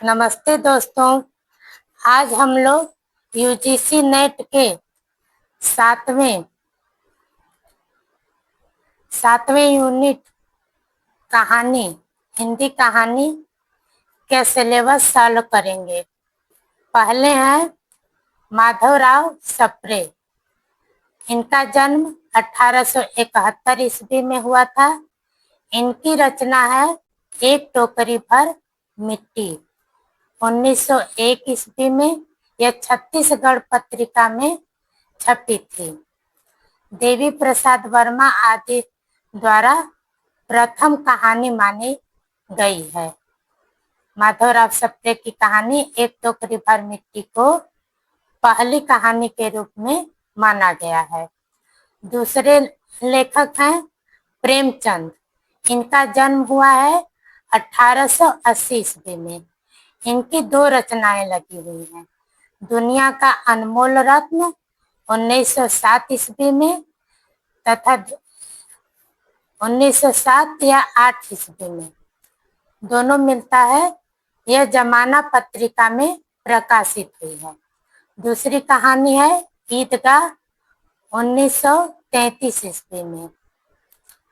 नमस्ते दोस्तों। आज हम लोग यूजीसी नेट के सातवें सातवें यूनिट कहानी हिंदी कहानी के सिलेबस सॉल्व करेंगे। पहले हैं माधवराव सप्रे। इनका जन्म 1871 ईस्वी में हुआ था। इनकी रचना है एक टोकरी भर मिट्टी। 1901 ईस्वी में यह छत्तीसगढ़ पत्रिका में छपी थी। देवी प्रसाद वर्मा आदि द्वारा प्रथम कहानी मानी गई है। माधवराव सप्रे की कहानी एक टोकरी भर मिट्टी को पहली कहानी के रूप में माना गया है। दूसरे लेखक हैं प्रेमचंद। इनका जन्म हुआ है 1880 ईस्वी में। इनकी दो रचनाएं लगी हुई हैं। दुनिया का अनमोल रत्न 1907 ईस्वी में तथा 1907 या 8 ईस्वी में दोनों मिलता है। यह जमाना पत्रिका में प्रकाशित हुई है। दूसरी कहानी है ईदगाह 1933 ईस्वी में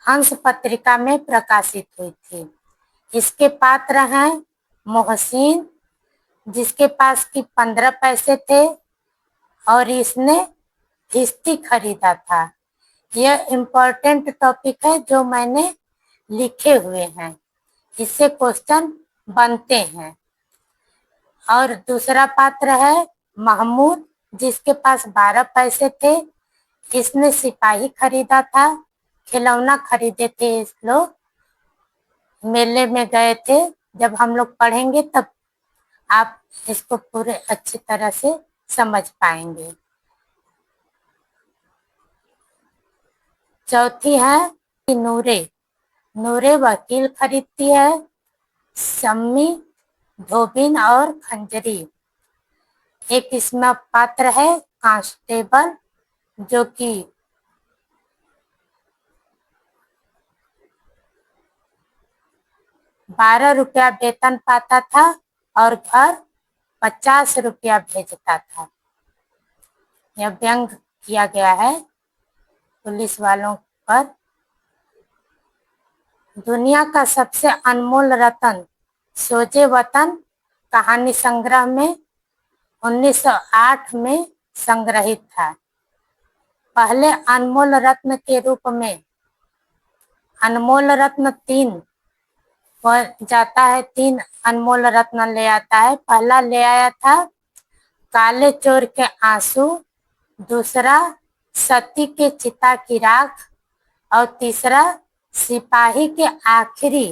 हंस पत्रिका में प्रकाशित हुई थी। इसके पात्र हैं मोहसिन, जिसके पास की 15 पैसे थे और इसने किस्ती खरीदा था। यह इम्पोर्टेंट टॉपिक है जो मैंने लिखे हुए हैं, इससे क्वेश्चन बनते हैं। और दूसरा पात्र है महमूद, जिसके पास 12 पैसे थे। इसने सिपाही खरीदा था, खिलौना खरीदे थे। इस लोग मेले में गए थे। जब हम लोग पढ़ेंगे तब आप इसको पूरे अच्छी तरह से समझ पाएंगे। चौथी है नूरे। नूरे वकील खरीदती है, सम्मी धोबिन और खंजरी। एक इसमें पात्र है कांस्टेबल, जो कि 12 रुपया वेतन पाता था और घर 50 रुपया भेजता था। यह व्यंग किया गया है पुलिस वालों पर। दुनिया का सबसे अनमोल रतन सोजे वतन कहानी संग्रह में 1908 में संग्रहित था। पहले अनमोल रत्न के रूप में अनमोल रत्न 3 जाता है। 3 अनमोल रत्न ले आता है। पहला ले आया था काले चोर के आंसू, दूसरा सती के चिता की राख और तीसरा सिपाही के आखिरी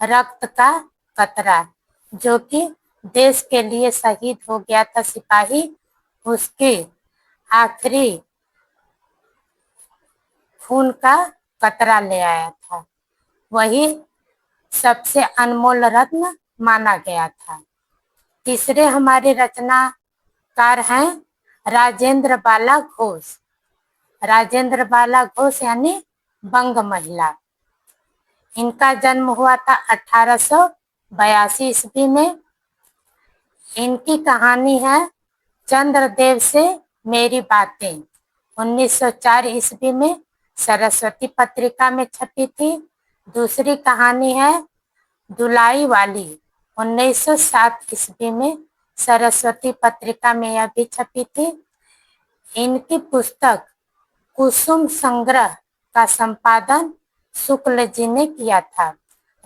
रक्त का कतरा, जो कि देश के लिए शहीद हो गया था सिपाही। उसके आखिरी खून का कतरा ले आया था। वही सबसे अनमोल रत्न माना गया था। तीसरे हमारे रचनाकार हैं राजेंद्र बाला घोष। राजेंद्र बाला घोष यानी बंग महिला। इनका जन्म हुआ था 1882 ईस्वी में। इनकी कहानी है चंद्रदेव से मेरी बातें। 1904 ईस्वी में सरस्वती पत्रिका में छपी थी। दूसरी कहानी है दुलाई वाली। 1907 ईस्वी में सरस्वती पत्रिका में यह भी छपी थी। इनकी पुस्तक कुसुम संग्रह का संपादन शुक्ल जी ने किया था।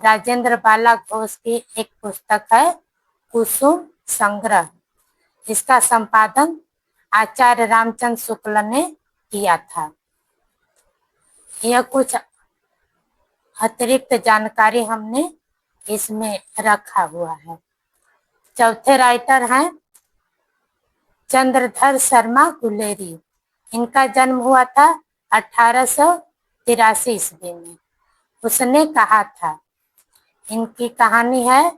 राजेंद्र बाला घोष की एक पुस्तक है कुसुम संग्रह। इसका संपादन आचार्य रामचंद्र शुक्ल ने किया था। यह कुछ अतिरिक्त जानकारी हमने इसमें रखा हुआ है। चौथे राइटर हैं चंद्रधर शर्मा गुलेरी। इनका जन्म हुआ था 1883 ईस्वी में। उसने कहा था, इनकी कहानी है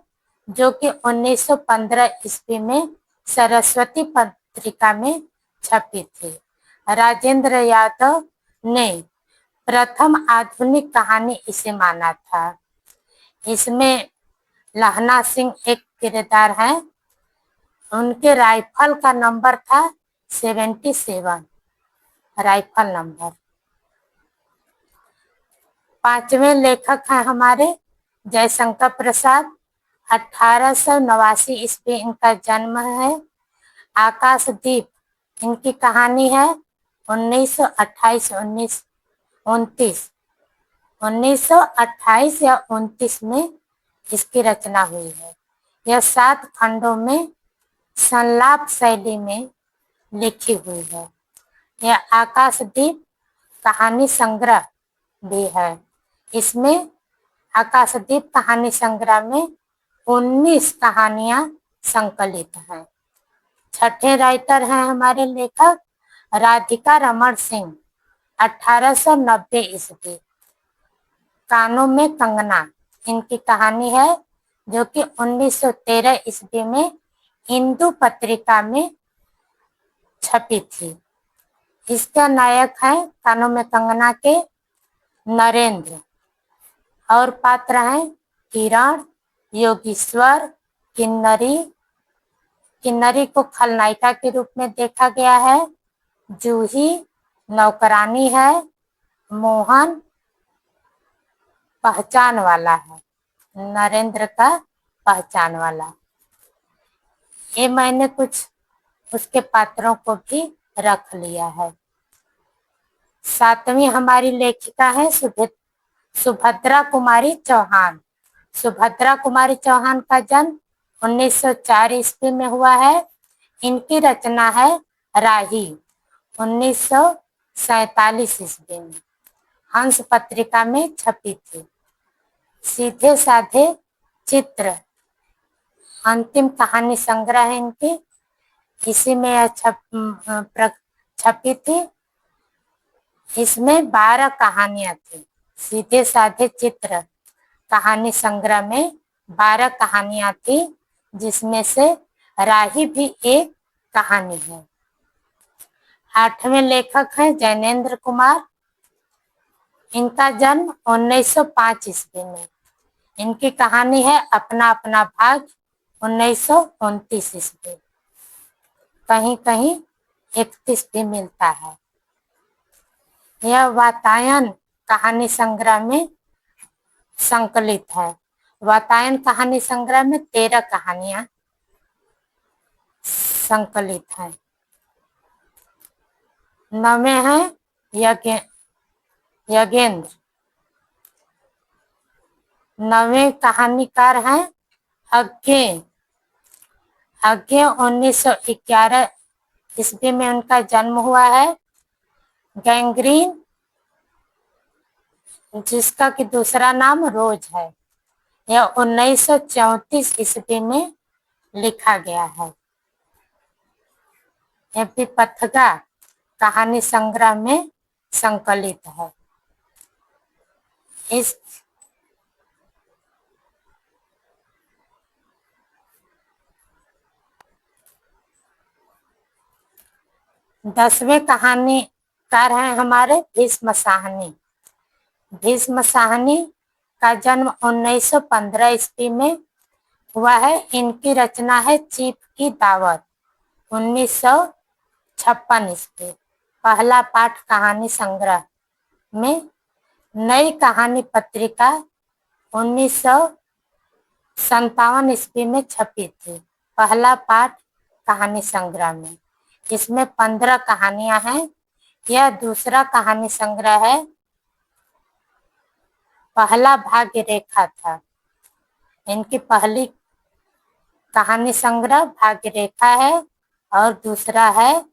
जो कि 1915 ईस्वी में सरस्वती पत्रिका में छपी थी। राजेंद्र यादव ने प्रथम आधुनिक कहानी इसे माना था। इसमें लहना सिंह एक किरदार है, उनके राइफल का नंबर था 77, राइफल नंबर। 5वें लेखक हैं हमारे जयशंकर प्रसाद। 1889 ईस्वी इनका जन्म है। आकाशदीप इनकी कहानी है 1928 1928 या 29 में इसकी रचना हुई है। यह 7 खंडों में संलाप शैली में लिखी हुई है। यह आकाशदीप कहानी संग्रह भी है। इसमें आकाशदीप कहानी संग्रह में 19 कहानियां संकलित हैं। छठे राइटर हैं हमारे लेखक राधिका रमण सिंह। 1890 ईस्वी, कानों में कंगना इनकी कहानी है, जो कि 1913 ईस्वी में हिंदू पत्रिका में छपी थी। इसका नायक है कानों में कंगना के नरेंद्र, और पात्र हैं किरण, योगीश्वर, किन्नरी। किन्नरी को खलनायिका के रूप में देखा गया है। जूही नौकरानी है। मोहन पहचान वाला है, नरेंद्र का पहचान वाला। ये मैंने कुछ उसके पात्रों को भी रख लिया है। 7वीं हमारी लेखिका है सुभद्रा कुमारी चौहान। सुभद्रा कुमारी चौहान का जन्म 1904 ईस्वी में हुआ है। इनकी रचना है राही 1947 ईस्वी में हंस पत्रिका में छपी थी। सीधे साधे चित्र अंतिम कहानी संग्रह है इनकी, इसी में यह छपी थी। इसमें 12 कहानियां थी। सीधे साधे चित्र कहानी संग्रह में 12 कहानियां थी, जिसमें से राही भी एक कहानी है। 8वें लेखक हैं जैनेन्द्र कुमार। इनका जन्म 1905 ईस्वी में। इनकी कहानी है अपना अपना भाग 1929 ईस्वी, कहीं कहीं 31 भी मिलता है। यह वातायन कहानी संग्रह में संकलित है। वातायन कहानी संग्रह में 13 कहानियां संकलित हैं। 9वें हैं यज्ञेंद्र। 9वें कहानीकार हैं अज्ञेय। 1911 ईस्वी में उनका जन्म हुआ है। गैंग्रीन, जिसका कि दूसरा नाम रोज है, यह 1934 ईस्वी में लिखा गया है। यह भी पथगा कहानी संग्रह में संकलित है। इस 10वें कहानीकार हैं हमारे भीष्म साहनी। भीष्म साहनी का जन्म 1915 ईस्वी में हुआ है। इनकी रचना है चीफ की दावत 1956 ईस्वी। पहला पाठ कहानी संग्रह में नई कहानी पत्रिका 1957 ईस्वी में छपी थी। पहला पाठ कहानी संग्रह में इसमें 15 कहानियां हैं। यह दूसरा कहानी संग्रह है। पहला भाग्य रेखा था। इनकी पहली कहानी संग्रह भाग्य रेखा है और दूसरा है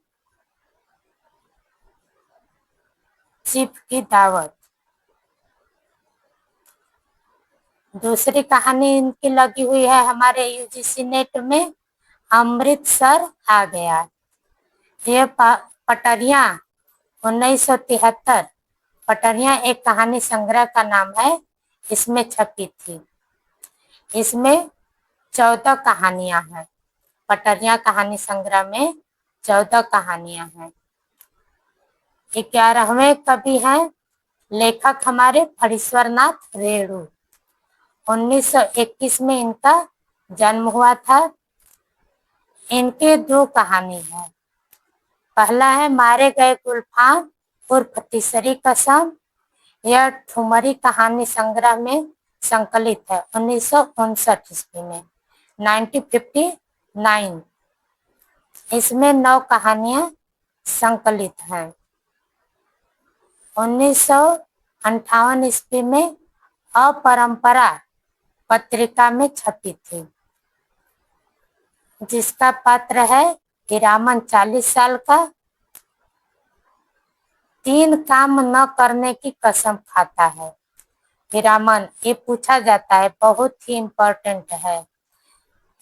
चीफ की दावत। दूसरी कहानी इनकी लगी हुई है हमारे यूजीसी नेट में, अमृतसर आ गया। यह पटरिया 1973, पटरिया एक कहानी संग्रह का नाम है, इसमें छपी थी। इसमें 14 कहानियां हैं। पटरिया कहानी संग्रह में 14 कहानियां हैं। 11वें कवि हैं लेखक हमारे फणीश्वर नाथ रेणु। 1921 में इनका जन्म हुआ था। इनके दो कहानी है। पहला है मारे गए गुलफाम उर्फ तीसरी कसम। यह ठुमरी कहानी संग्रह में संकलित है 1959 ईस्वी में, 1959। इसमें 9 कहानियां संकलित हैं। 1958 ईस्वी में अपरंपरा पत्रिका में छपी थी, जिसका पात्र है हीरामन 40 साल का 3 काम न करने की कसम खाता है। हीरामन, ये पूछा जाता है, बहुत ही इम्पोर्टेंट है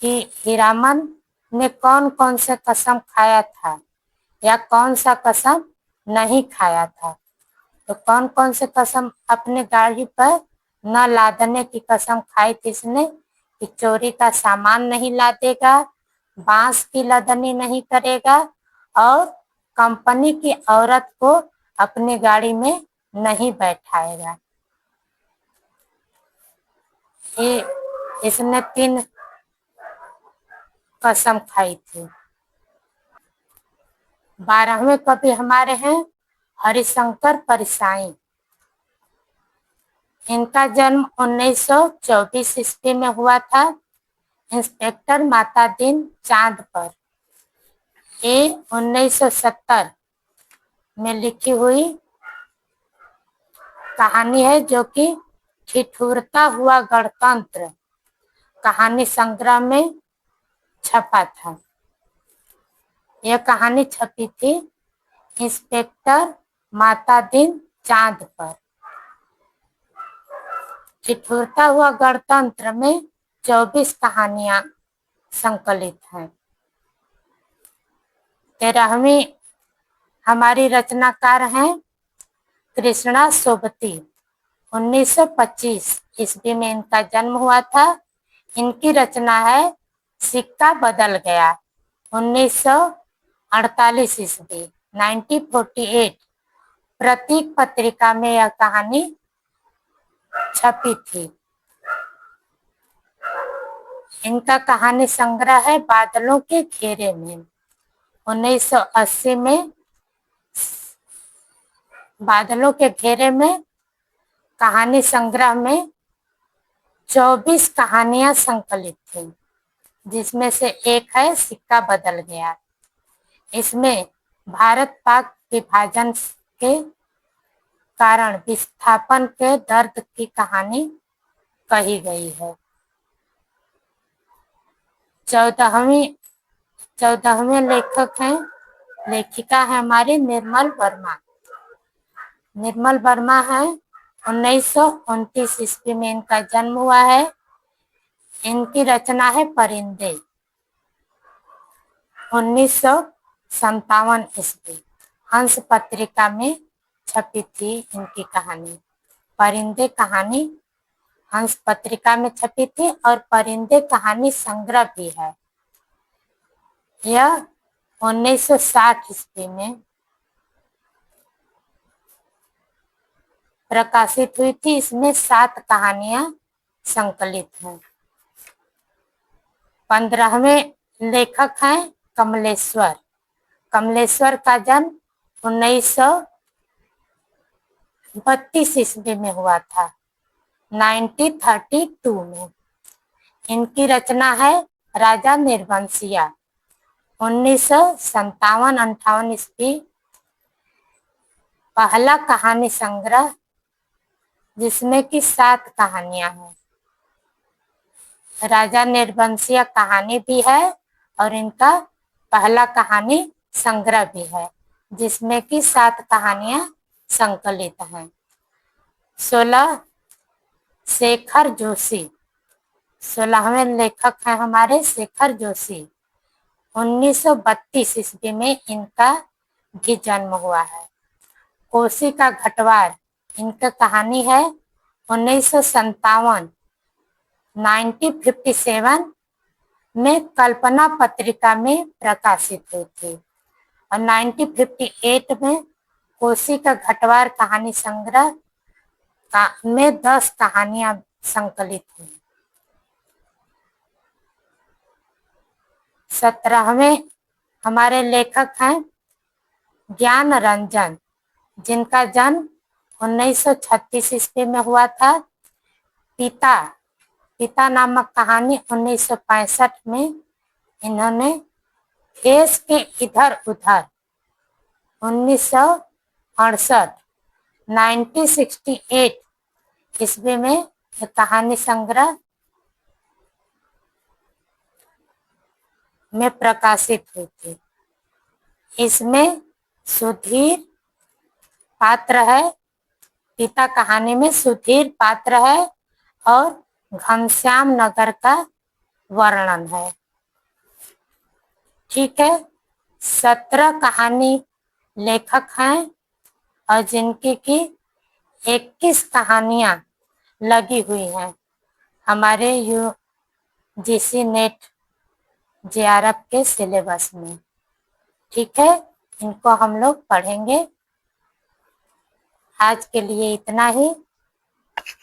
कि हीरामन ने कौन कौन से कसम खाया था या कौन सा कसम नहीं खाया था। तो कौन कौन से कसम अपने गाड़ी पर न लादने की कसम खाई थी इसने, कि चोरी का सामान नहीं लादेगा, बांस की लदनी नहीं करेगा और कंपनी की औरत को अपनी गाड़ी में नहीं बैठाएगा। ये इसने 3 कसम खाई थी। 12वें कवि हमारे हैं हरिशंकर परसाई। इनका जन्म 1924 ईस्वी में हुआ था, इंस्पेक्टर माता दिन चांद पर। ये 1970 में लिखी हुई कहानी है, जो कि ठिठुरता हुआ गणतंत्र कहानी संग्रह में छपा था। यह कहानी छपी थी इंस्पेक्टर माता दिन चांद पर। ठिठुरता हुआ गणतंत्र में 24 कहानियां संकलित हैं। 13वीं हमारी रचनाकार हैं कृष्णा सोबती। 1925 ईस्वी में इनका जन्म हुआ था। इनकी रचना है सिक्का बदल गया। 1948 ईस्वी 1948 प्रतीक पत्रिका में यह कहानी छपी थी। इनका कहानी संग्रह है बादलों के घेरे में। 1980 में बादलों के घेरे में कहानी संग्रह में 24 कहानियां संकलित थी, जिसमें से एक है सिक्का बदल गया। इसमें भारत पाक विभाजन के कारण विस्थापन के दर्द की कहानी कही गई है। 14वें लेखिका है हमारी निर्मल वर्मा। निर्मल वर्मा है 1929 ईस्वी में इनका जन्म हुआ है। इनकी रचना है परिंदे। 1957 ईस्वी हंस पत्रिका में छपी थी इनकी कहानी। परिंदे कहानी हंस पत्रिका में छपी थी और परिंदे कहानी संग्रह भी है। यह 1960 ईस्वी में प्रकाशित हुई थी। इसमें 7 कहानियां संकलित हैं। 15वें लेखक हैं कमलेश्वर। कमलेश्वर का जन्म 1932 ईस्वी में हुआ था, 1932 में। इनकी रचना है राजा निर्वंशिया। 1957-58 ईस्वी पहला कहानी संग्रह, जिसमें कि 7 कहानियां हैं। राजा निर्वंशिया कहानी भी है और इनका पहला कहानी संग्रह भी है, जिसमें कि 7 कहानियां संकलित हैं। 16 शेखर जोशी। 16वें लेखक हैं हमारे शेखर जोशी। 1932 ईस्वी में इनका भी जन्म हुआ है। कोसी का घटवार इनका कहानी है। 1957 1957 में कल्पना पत्रिका में प्रकाशित हुई थी और 1958 में कोसी का घटवार कहानी संग्रह में 10 कहानियां संकलित हुई। 17वें हमारे लेखक हैं ज्ञान रंजन, जिनका जन्म 1936 ईस्वी में हुआ था। पिता पिता नामक कहानी 1965 में इन्होंने देश के इधर उधर 1968 1968 ईस्वी में यह कहानी संग्रह में प्रकाशित हुई थी। इसमें सुधीर पात्र है, पिता कहानी में सुधीर पात्र है और घनश्याम नगर का वर्णन है। ठीक है, 17 कहानी लेखक हैं और जिनकी की 21 कहानियां लगी हुई हैं हमारे यूजीसी नेट जेआरएफ के सिलेबस में। ठीक है, इनको हम लोग पढ़ेंगे। आज के लिए इतना ही,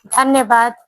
धन्यवाद।